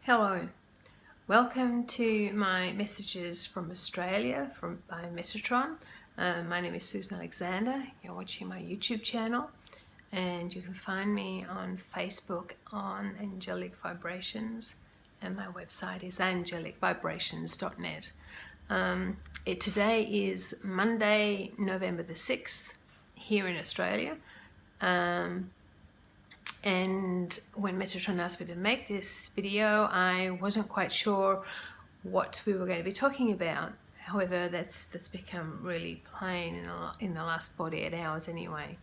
Hello, welcome to my messages from Australia by Metatron. My name is Susan Alexander. You're watching my YouTube channel, and you can find me on Facebook on Angelic Vibrations, and my website is angelicvibrations.net. Today is Monday, November the 6th here in Australia. And when Metatron asked me to make this video, I wasn't quite sure what we were going to be talking about. However, that's become really plain in the last 48 hours anyway.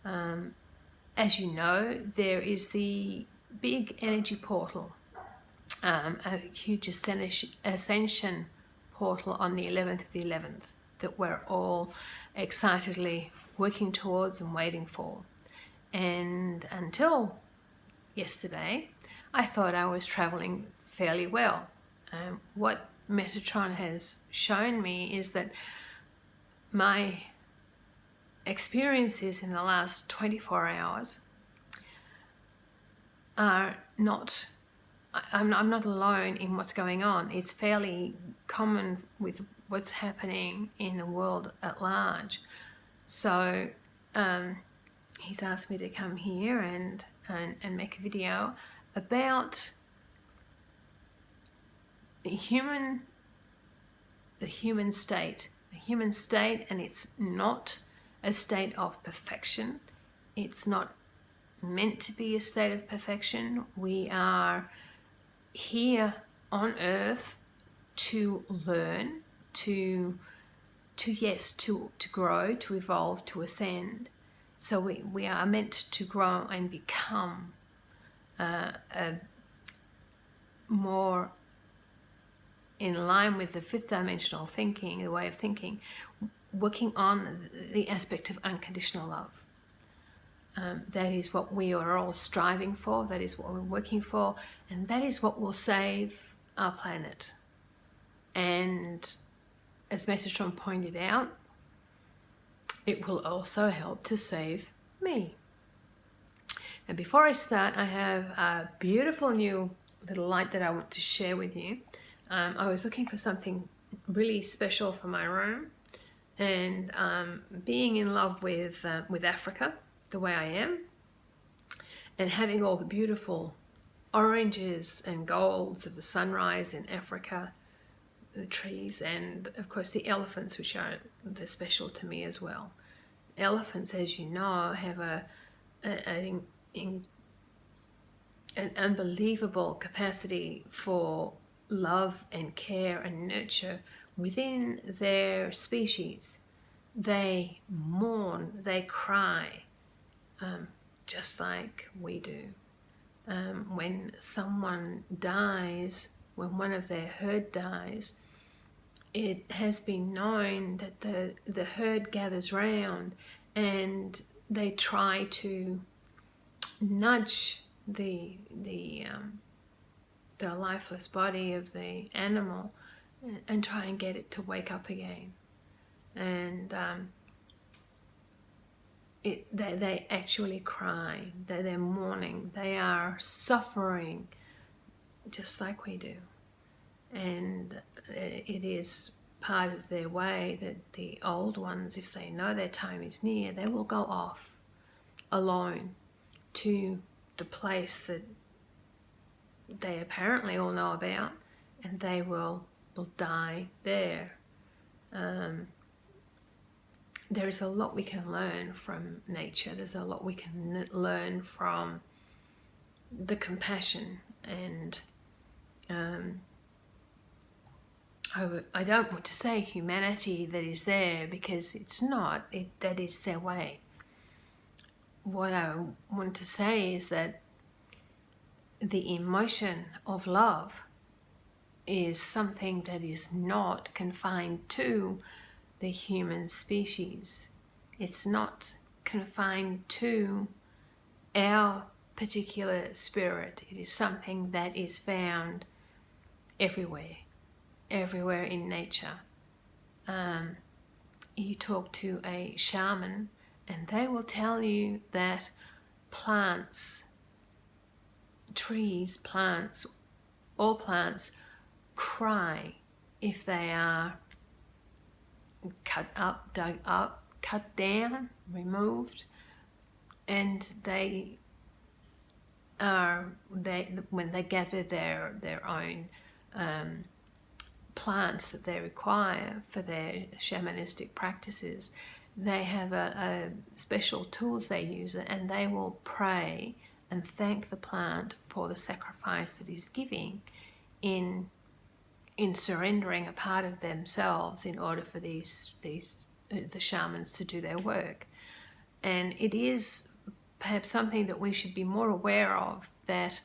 As you know, there is the big energy portal, a huge ascension portal on the 11th of the 11th that we're all excitedly working towards and waiting for. And until yesterday, I thought I was traveling fairly well. What Metatron has shown me is that my experiences in the last 24 hours are not, I'm not alone in what's going on. It's fairly common with what's happening in the world at large. So, he's asked me to come here and make a video about the human state. The human state, and it's not a state of perfection. It's not meant to be a state of perfection. We are here on earth to learn, to grow, to evolve, to ascend. So we are meant to grow and become more in line with the fifth dimensional thinking, the way of thinking, working on the aspect of unconditional love. That is what we are all striving for, that is what we're working for, and that is what will save our planet. And as Metatron pointed out, it will also help to save me. And before I start, I have a beautiful new little light that I want to share with you. I was looking for something really special for my room, and being in love with Africa the way I am, and having all the beautiful oranges and golds of the sunrise in Africa, the trees, and of course the elephants, which are the special to me as well. Elephants, as you know, have an unbelievable capacity for love and care and nurture within their species. They mourn, they cry, just like we do. When someone dies, when one of their herd dies, it has been known that the herd gathers round and they try to nudge the lifeless body of the animal and try and get it to wake up again. And they actually cry, they're mourning, they are suffering just like we do. And it is part of their way that the old ones, if they know their time is near, they will go off alone to the place that they apparently all know about, and they will die there. There is a lot we can learn from nature. There's a lot we can learn from the compassion, and I don't want to say humanity that is there, because it's not. That is their way. What I want to say is that the emotion of love is something that is not confined to the human species. It's not confined to our particular spirit. It is something that is found everywhere in nature. You talk to a shaman and they will tell you that plants, trees, plants all plants cry if they are cut up, dug up, cut down, removed, and when they gather their own plants that they require for their shamanistic practices, they have a special tools they use, and they will pray and thank the plant for the sacrifice that is giving in surrendering a part of themselves in order for the shamans to do their work. And it is perhaps something that we should be more aware of, that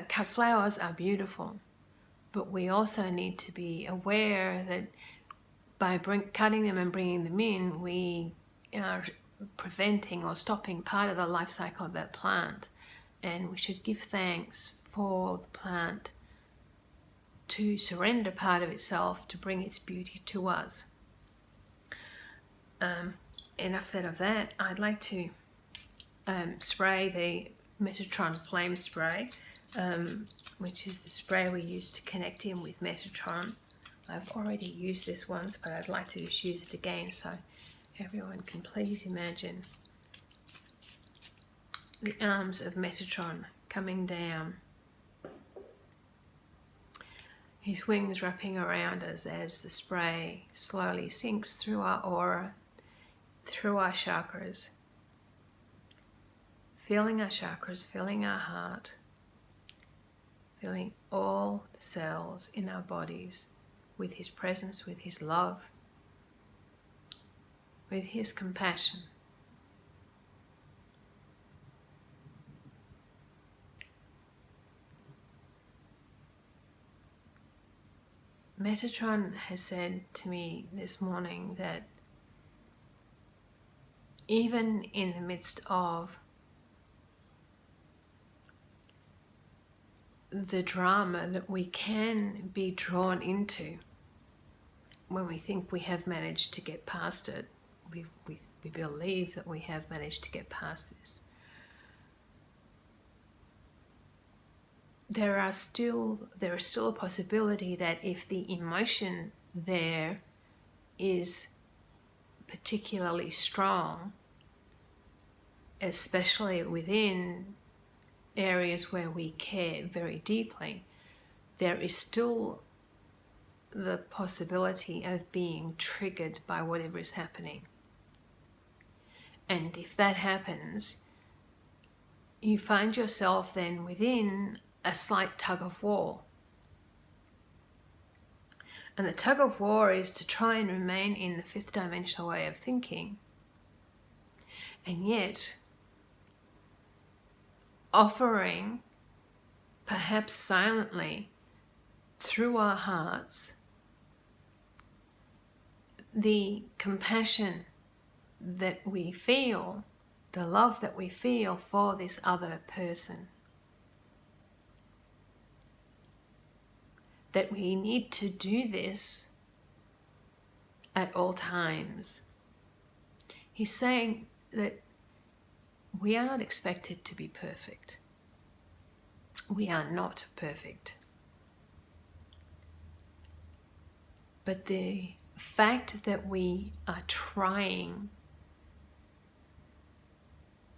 cut flowers are beautiful, but we also need to be aware that by cutting them and bringing them in, we are preventing or stopping part of the life cycle of that plant. And we should give thanks for the plant to surrender part of itself to bring its beauty to us. Enough said of that. I'd like to spray the Metatron flame spray, which is the spray we use to connect in with Metatron. I've already used this once, but I'd like to just use it again so everyone can please imagine the arms of Metatron coming down, his wings wrapping around us as the spray slowly sinks through our aura, through our chakras, filling our chakras, filling our heart, filling all the cells in our bodies with his presence, with his love, with his compassion. Metatron has said to me this morning that even in the midst of the drama that we can be drawn into when we think we have managed to get past it, we believe that we have managed to get past this. There is still a possibility that if the emotion there is particularly strong, especially within areas where we care very deeply, there is still the possibility of being triggered by whatever is happening. And if that happens, you find yourself then within a slight tug of war. And the tug of war is to try and remain in the fifth dimensional way of thinking, and yet offering, perhaps silently, through our hearts, the compassion that we feel, the love that we feel for this other person. That we need to do this at all times. He's saying that we are not expected to be perfect. We are not perfect. But the fact that we are trying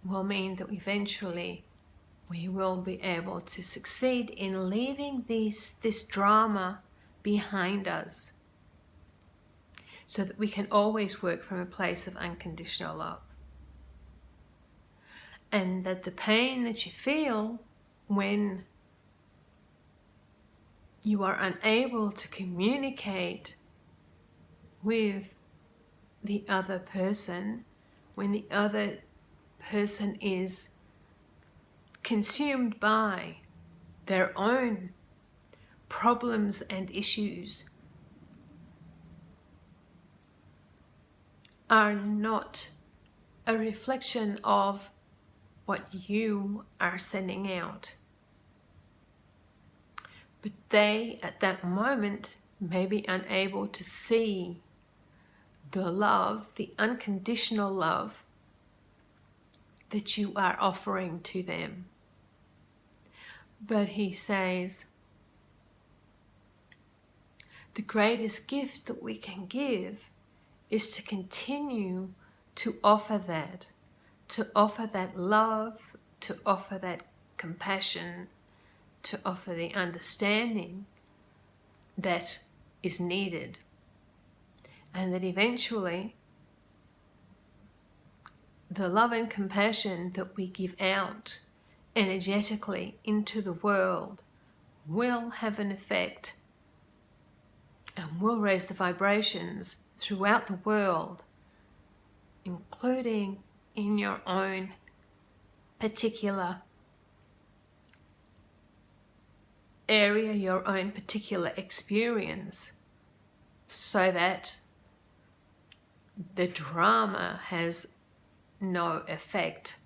will mean that eventually we will be able to succeed in leaving this drama behind us, so that we can always work from a place of unconditional love. And that the pain that you feel when you are unable to communicate with the other person, when the other person is consumed by their own problems and issues, are not a reflection of what you are sending out. But they, at that moment, may be unable to see the love, the unconditional love that you are offering to them. But he says, the greatest gift that we can give is to continue to offer that love, to offer that compassion, to offer the understanding that is needed. And that eventually the love and compassion that we give out energetically into the world will have an effect and will raise the vibrations throughout the world, including in your own particular area, your own particular experience, so that the drama has no effect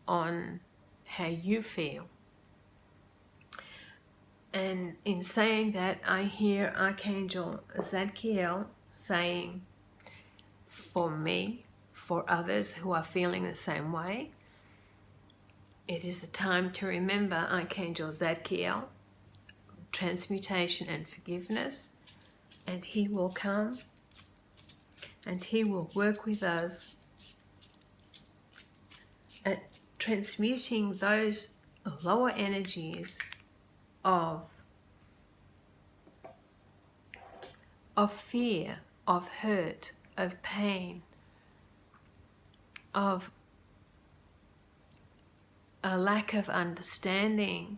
on how you feel. And in saying that, I hear Archangel Zadkiel saying, for me, for others who are feeling the same way, it is the time to remember Archangel Zadkiel, transmutation and forgiveness, and he will come and he will work with us at transmuting those lower energies of fear, of hurt, of pain, of a lack of understanding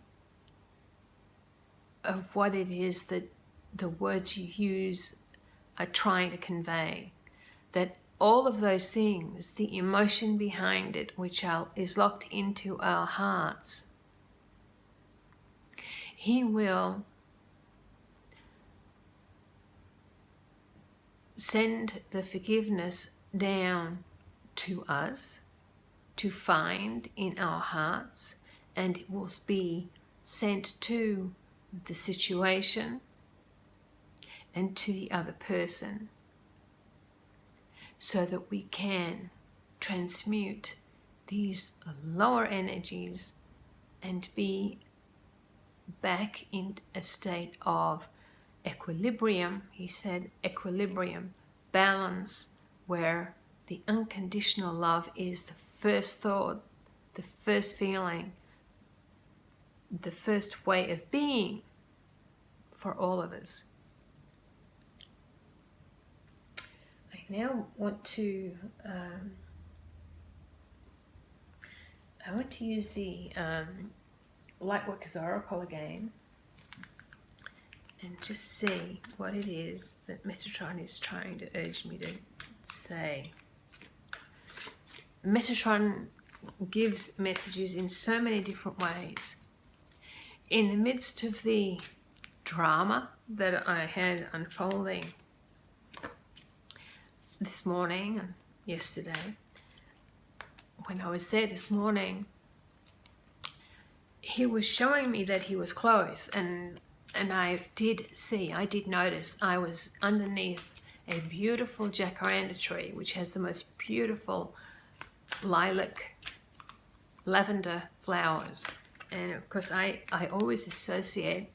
of what it is that the words you use are trying to convey. That all of those things, the emotion behind it, which is locked into our hearts, he will send the forgiveness down to us to find in our hearts, and it will be sent to the situation and to the other person, so that we can transmute these lower energies and be back in a state of equilibrium. He said equilibrium, balance, where the unconditional love is the first thought, the first feeling, the first way of being for all of us. I now want to use the Lightworkers Oracle again and just see what it is that Metatron is trying to urge me to say. Metatron gives messages in so many different ways. In the midst of the drama that I had unfolding this morning and yesterday, when I was there this morning, he was showing me that he was close, and I did notice I was underneath a beautiful jacaranda tree, which has the most beautiful lilac, lavender flowers. And of course I always associate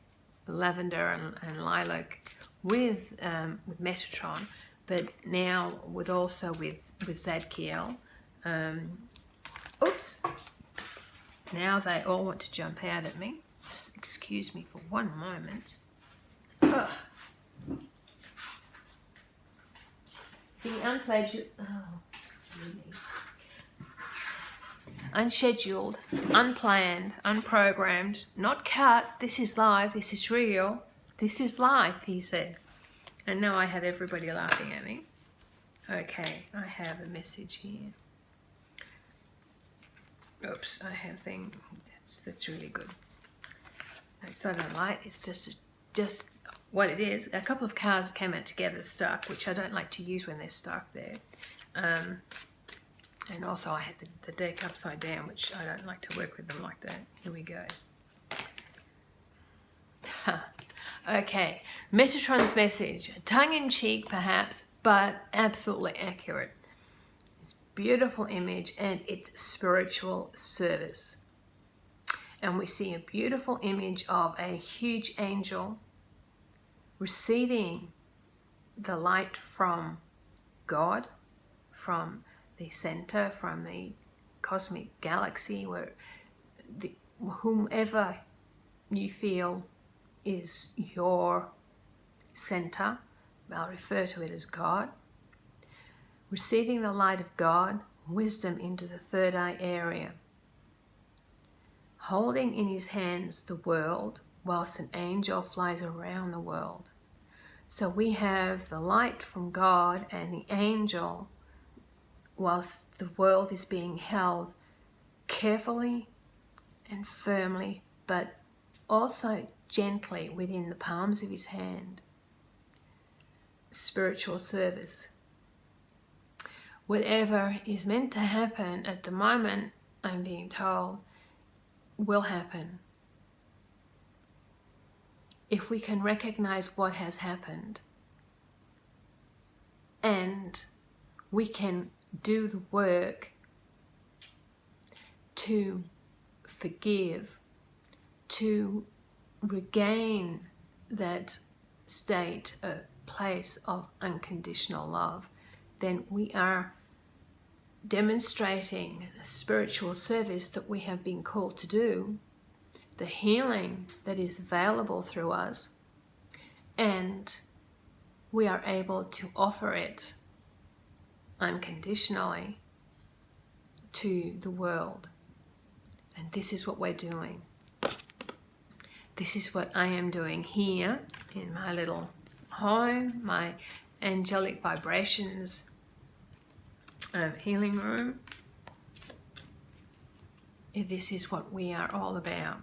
lavender and lilac with Metatron, but now with Zadkiel. Oops. Now they all want to jump out at me. Just excuse me for one moment. Ugh. See, unscheduled, unplanned, unprogrammed, not cut. This is live. This is real. This is life, he said. And now I have everybody laughing at me. Okay, I have a message here. Oops, I have a thing. That's really good. It's not a light. It's just what it is. A couple of cards came out together stuck, which I don't like to use when they're stuck there. And also I had the deck upside down, which I don't like to work with them like that. Here we go. Okay, Metatron's message. Tongue-in-cheek perhaps, but absolutely accurate. It's a beautiful image and it's spiritual service. And we see a beautiful image of a huge angel receiving the light from God, from the center, from the cosmic galaxy, where whomever you feel is your center, I'll refer to it as God, receiving the light of God, wisdom into the third eye area, holding in his hands the world whilst an angel flies around the world. So we have the light from God and the angel whilst the world is being held carefully and firmly, but also gently within the palms of his hand. Spiritual service. Whatever is meant to happen at the moment, I'm being told, will happen. If we can recognize what has happened and we can do the work to forgive, to regain that state, a place of unconditional love, then we are demonstrating the spiritual service that we have been called to do, the healing that is available through us, and we are able to offer it unconditionally to the world. And this is what we're doing. This is what I am doing here in my little home, my angelic vibrations healing room. This is what we are all about.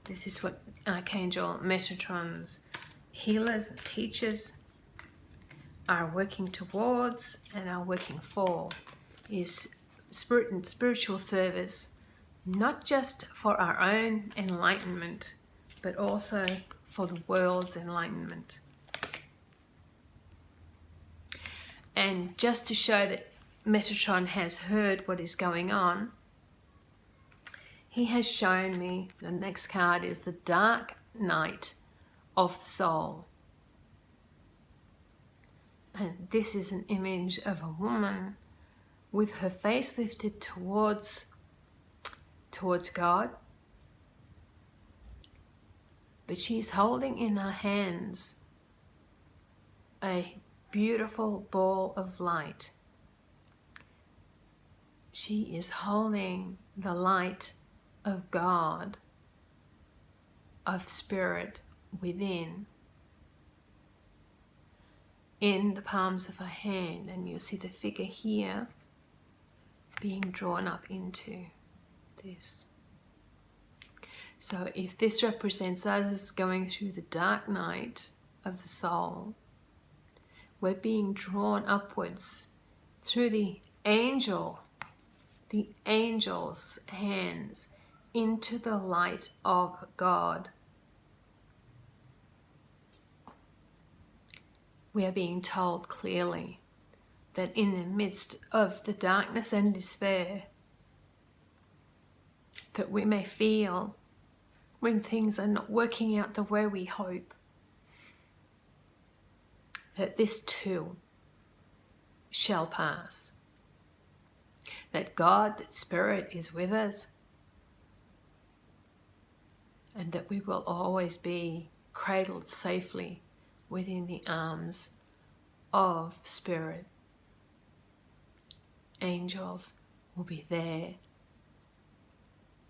This is what Archangel Metatron's healers and teachers are working towards and are working for, is spirit and spiritual service, not just for our own enlightenment, but also for the world's enlightenment. And just to show that Metatron has heard what is going on, he has shown me, the next card is the dark night of the soul. And this is an image of a woman with her face lifted towards God. But she's holding in her hands a beautiful ball of light. She is holding the light of God, of spirit within, in the palms of her hand, and you'll see the figure here being drawn up into this. So if this represents us going through the dark night of the soul, we're being drawn upwards through the angel's hands into the light of God. We are being told clearly that in the midst of the darkness and despair that we may feel when things are not working out the way we hope, that this too shall pass. That God, that Spirit is with us, and that we will always be cradled safely within the arms of Spirit. Angels will be there.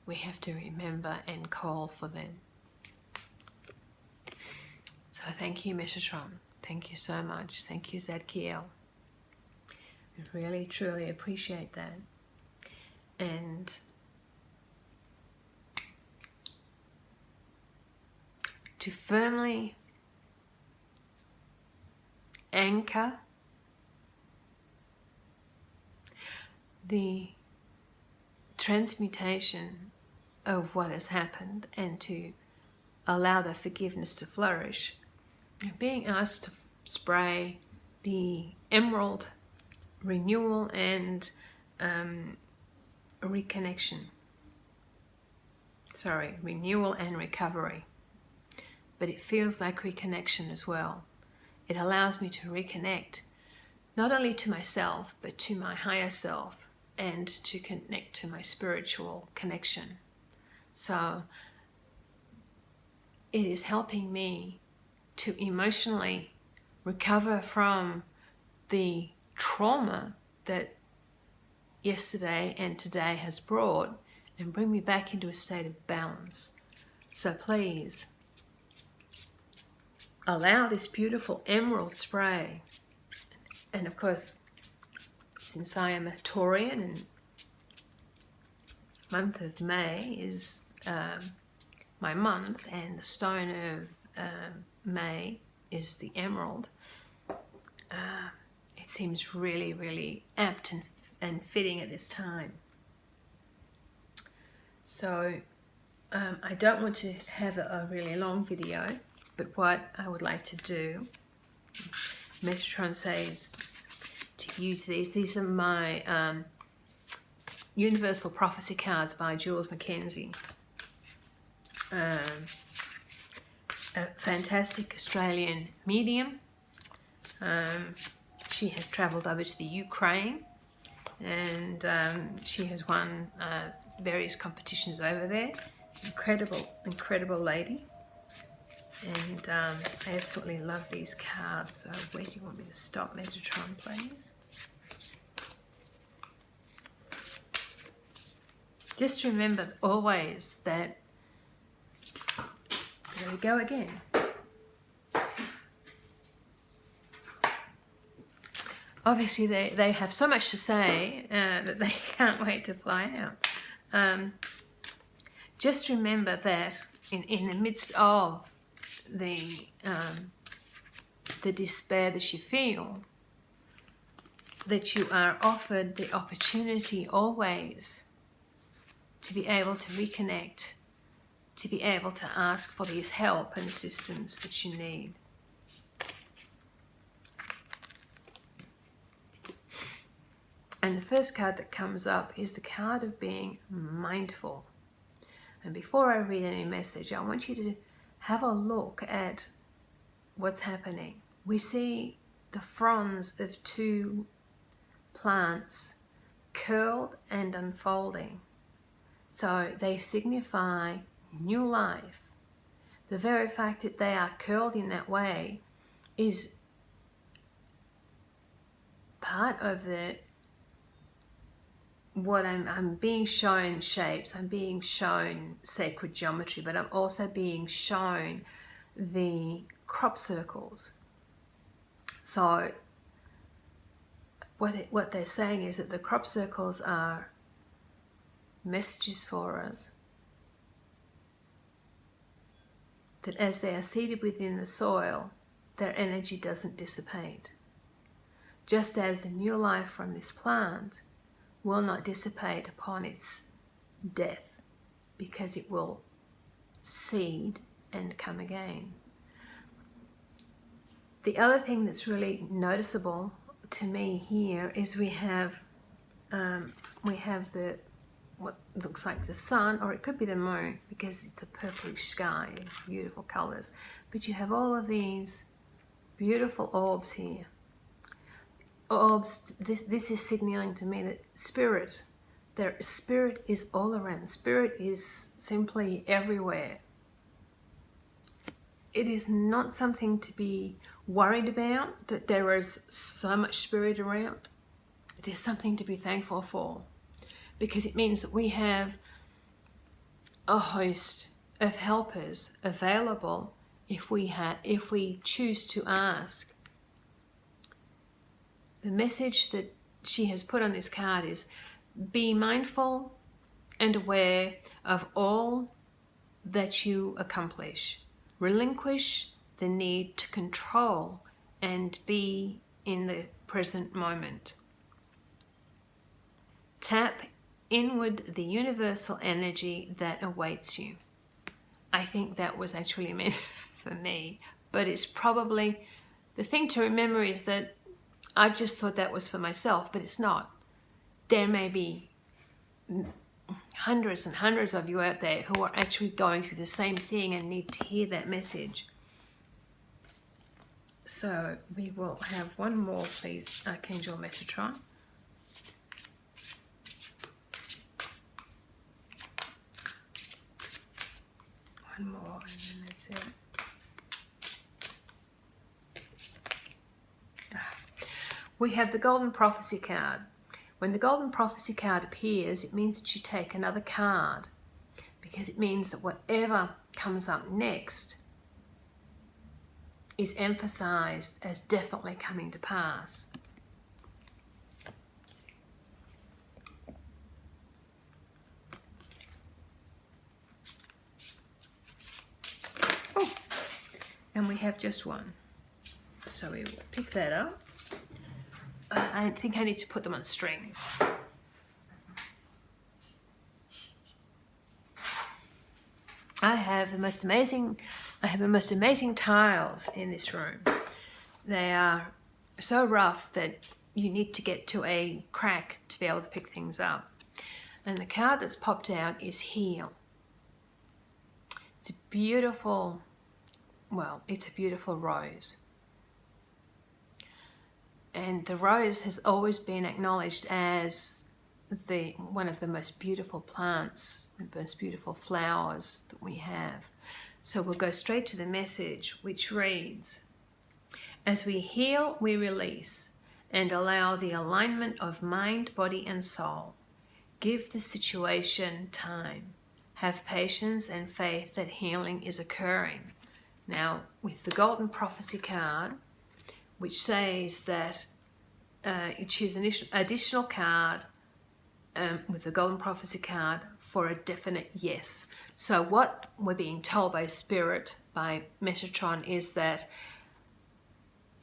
We have to remember and call for them. So thank you, Metatron. Thank you so much. Thank you, Zadkiel. I really, truly appreciate that. And to firmly anchor the transmutation of what has happened and to allow the forgiveness to flourish, you're being asked to spray the emerald renewal and reconnection renewal and recovery. But it feels like reconnection as well. It allows me to reconnect not only to myself, but to my higher self, and to connect to my spiritual connection. So it is helping me to emotionally recover from the trauma that yesterday and today has brought, and bring me back into a state of balance. So please allow this beautiful emerald spray, and of course, since I am a Taurian and month of May is my month, and the stone of May is the emerald, it seems really, really apt and fitting at this time. So I don't want to have a really long video, but what I would like to do, Metatron says to use these. These are my Universal Prophecy cards by Jules Mackenzie. A fantastic Australian medium. She has travelled over to the Ukraine, and she has won various competitions over there. Incredible lady. And I absolutely love these cards. So where do you want me to stop, Metatron, please? Just remember always that, there we go again. Obviously they have so much to say that they can't wait to fly out. Just remember that in the midst of the despair that you feel, that you are offered the opportunity always to be able to reconnect, to be able to ask for this help and assistance that you need. And the first card that comes up is the card of being mindful. And before I read any message, I want you to have a look at what's happening. We see the fronds of two plants curled and unfolding. So they signify new life. The very fact that they are curled in that way is part of what I'm being shown shapes, I'm being shown sacred geometry, but I'm also being shown the crop circles. So what they're saying is that the crop circles are messages for us, that as they are seated within the soil, their energy doesn't dissipate. Just as the new life from this plant will not dissipate upon its death, because it will seed and come again. The other thing that's really noticeable to me here is we have the what looks like the sun, or it could be the moon, because it's a purplish sky, beautiful colors. But you have all of these beautiful orbs here. Orbs, this is signaling to me that spirit is all around. Spirit is simply everywhere. It is not something to be worried about, that there is so much spirit around. It is something to be thankful for, because it means that we have a host of helpers available if we choose to ask. The message that she has put on this card is, be mindful and aware of all that you accomplish. Relinquish the need to control and be in the present moment. Tap inward the universal energy that awaits you. I think that was actually meant for me, but it's probably, the thing to remember is that I've just thought that was for myself, but it's not. There may be hundreds and hundreds of you out there who are actually going through the same thing and need to hear that message. So we will have one more, please, Archangel Metatron. One more, and then that's it. We have the Golden Prophecy card. When the Golden Prophecy card appears, it means that you take another card, because it means that whatever comes up next is emphasized as definitely coming to pass. Oh, and we have just one. So we will pick that up. I think I need to put them on strings. I have the most amazing tiles in this room. They are so rough that you need to get to a crack to be able to pick things up. And the card that's popped out is Heal. It's a beautiful, well, it's a beautiful rose. And the rose has always been acknowledged as one of the most beautiful plants, the most beautiful flowers that we have. So we'll go straight to the message, which reads, as we heal, we release and allow the alignment of mind, body, and soul. Give the situation time. Have patience and faith that healing is occurring. Now, with the Golden Prophecy card, which says that you choose an additional card with the Golden Prophecy card for a definite yes. So what we're being told by Spirit, by Metatron, is that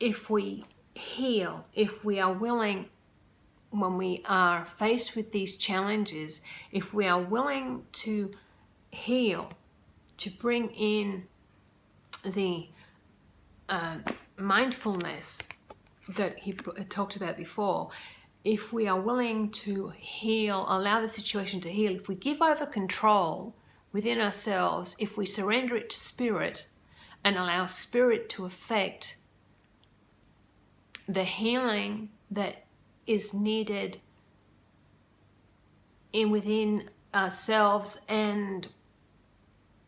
if we heal, if we are willing, when we are faced with these challenges, if we are willing to heal, to bring in the mindfulness that he talked about before, if we are willing to heal, allow the situation to heal, if we give over control within ourselves, if we surrender it to Spirit and allow Spirit to affect the healing that is needed within ourselves and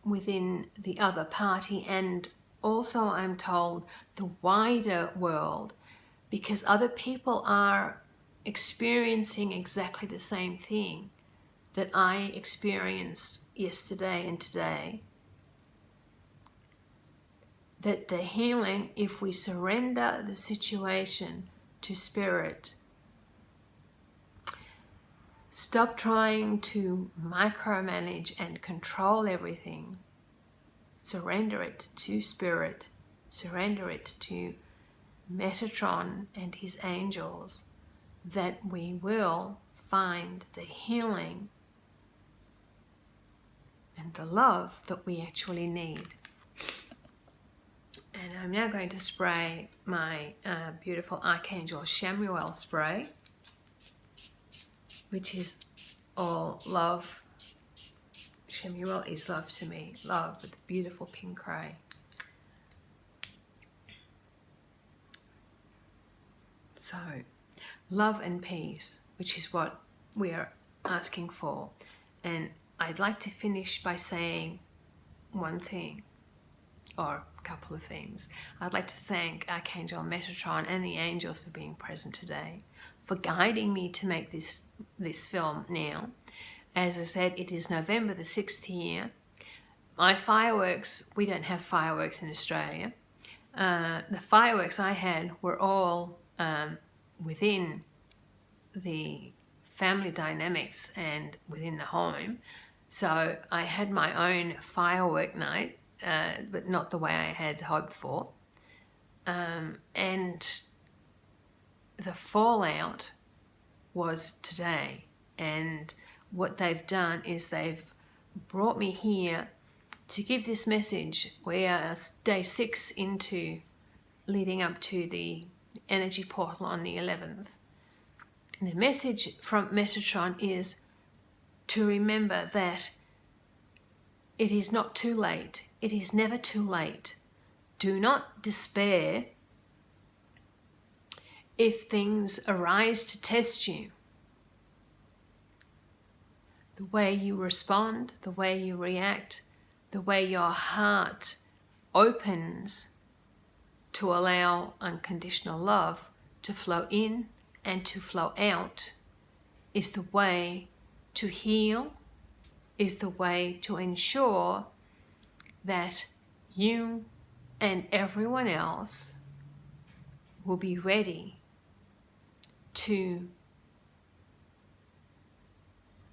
within the other party, and also, I'm told, the wider world, because other people are experiencing exactly the same thing that I experienced yesterday and today. That the healing, if we surrender the situation to Spirit, stop trying to micromanage and control everything, surrender it to Spirit, surrender it to Metatron and his angels, that we will find the healing and the love that we actually need. And I'm now going to spray my beautiful Archangel Chamuel spray, which is all love. Chamuel is love to me, love with the beautiful pink ray. So, love and peace, which is what we are asking for. And I'd like to finish by saying one thing, or a couple of things. I'd like to thank Archangel Metatron and the angels for being present today, for guiding me to make this film now. As I said, it is November the 6th year. My fireworks, we don't have fireworks in Australia. The fireworks I had were all within the family dynamics and within the home. So I had my own firework night, but not the way I had hoped for. And the fallout was today. And what they've done is they've brought me here to give this message. We are day 6 into leading up to the energy portal on the 11th. And the message from Metatron is to remember that it is not too late. It is never too late. Do not despair if things arise to test you. The way you respond, the way you react, the way your heart opens to allow unconditional love to flow in and to flow out is the way to heal, is the way to ensure that you and everyone else will be ready to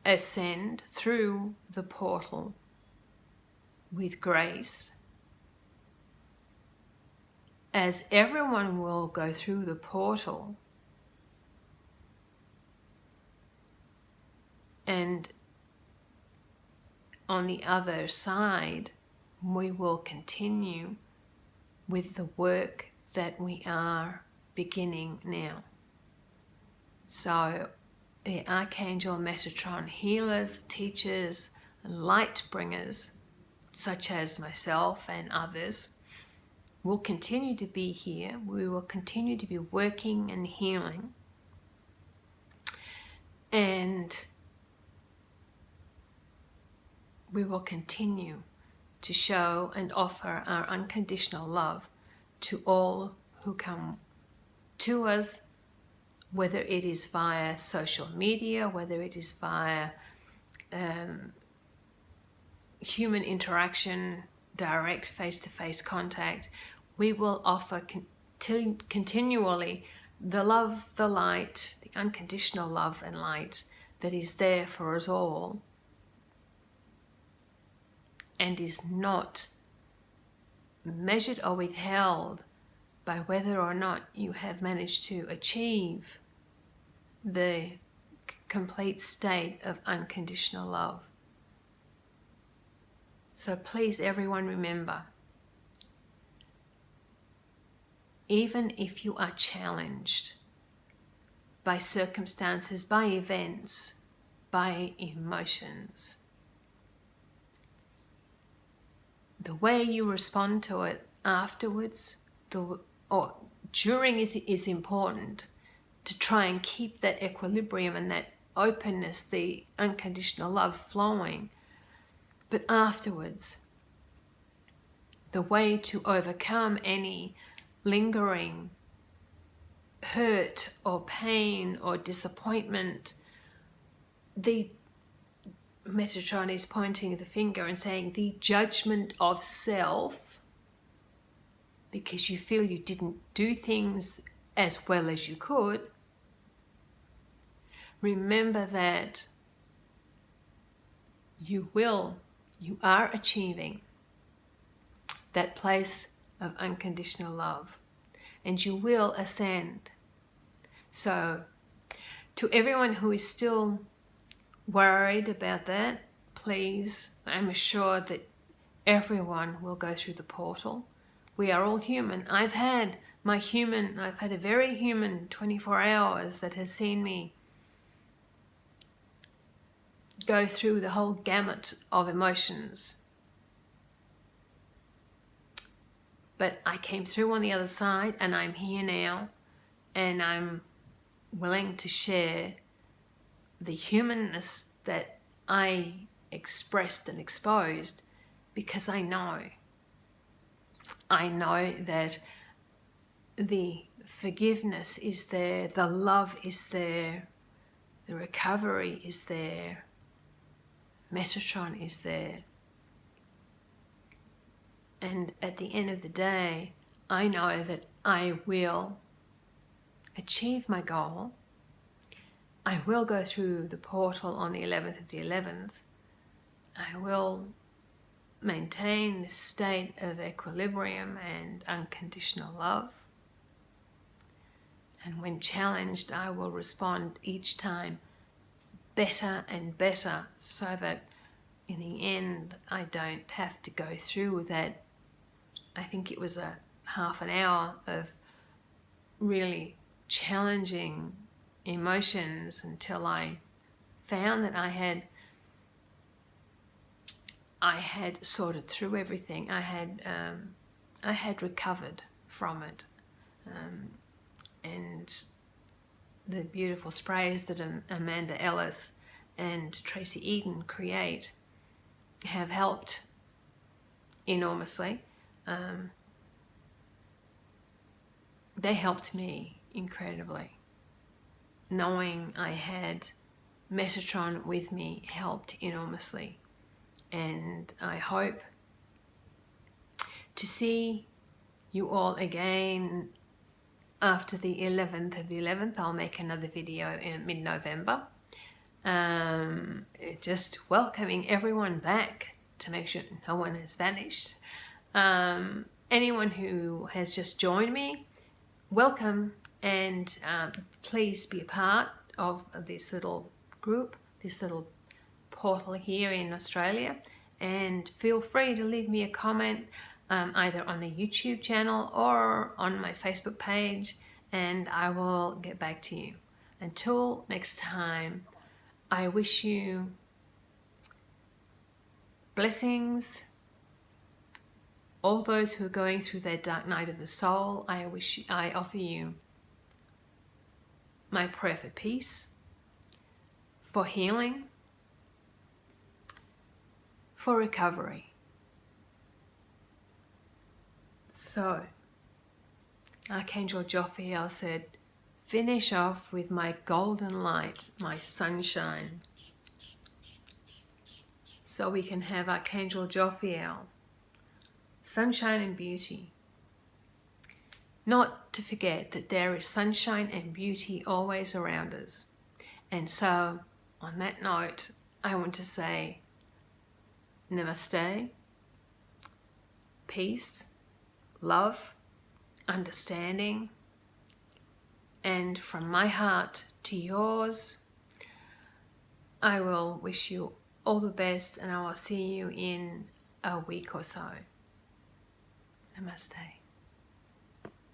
ascend through the portal with grace, as everyone will go through the portal, and on the other side we will continue with the work that we are beginning now. So the Archangel Metatron healers, teachers, and light bringers, such as myself and others, will continue to be here. We will continue to be working and healing. And we will continue to show and offer our unconditional love to all who come to us, whether it is via social media, whether it is via human interaction, direct face-to-face contact. We will offer continually the love, the light, the unconditional love and light that is there for us all, and is not measured or withheld by whether or not you have managed to achieve the complete state of unconditional love. So please, everyone, remember, even if you are challenged by circumstances, by events, by emotions, the way you respond to it afterwards or during is important, to try and keep that equilibrium and that openness, the unconditional love flowing. But afterwards, the way to overcome any lingering hurt or pain or disappointment, the Metatron is pointing the finger and saying the judgment of self, because you feel you didn't do things as well as you could. Remember that you are achieving that place of unconditional love, and you will ascend. So to everyone who is still worried about that, please, I'm assured that everyone will go through the portal. We are all human. I've had a very human 24 hours that has seen me go through the whole gamut of emotions. But I came through on the other side, and I'm here now, and I'm willing to share the humanness that I expressed and exposed, because I know that the forgiveness is there, the love is there, the recovery is there, Metatron is there. And at the end of the day, I know that I will achieve my goal. I will go through the portal on the 11th of the 11th. I will maintain this state of equilibrium and unconditional love. And when challenged, I will respond each time better and better, so that in the end I don't have to go through with that. I think it was a half an hour of really challenging emotions until I found that I had I had sorted through everything. I had recovered from it, and the beautiful sprays that Amanda Ellis and Tracy Eden create have helped enormously. They helped me incredibly. Knowing I had Metatron with me helped enormously, and I hope to see you all again after the 11th of the 11th. I'll make another video in mid-November, just welcoming everyone back to make sure no one has vanished. Anyone who has just joined me, welcome, and please be a part of this little group, this little portal here in Australia, and feel free to leave me a comment either on the YouTube channel or on my Facebook page, and I will get back to you. Until next time, I wish you blessings. All those who are going through their dark night of the soul, I offer you my prayer for peace, for healing, for recovery. So, Archangel Jophiel said, finish off with my golden light, my sunshine. So we can have Archangel Jophiel, sunshine and beauty. Not to forget that there is sunshine and beauty always around us. And so, on that note, I want to say namaste, peace, love, understanding, and from my heart to yours, I will wish you all the best, and I will see you in a week or so. Namaste.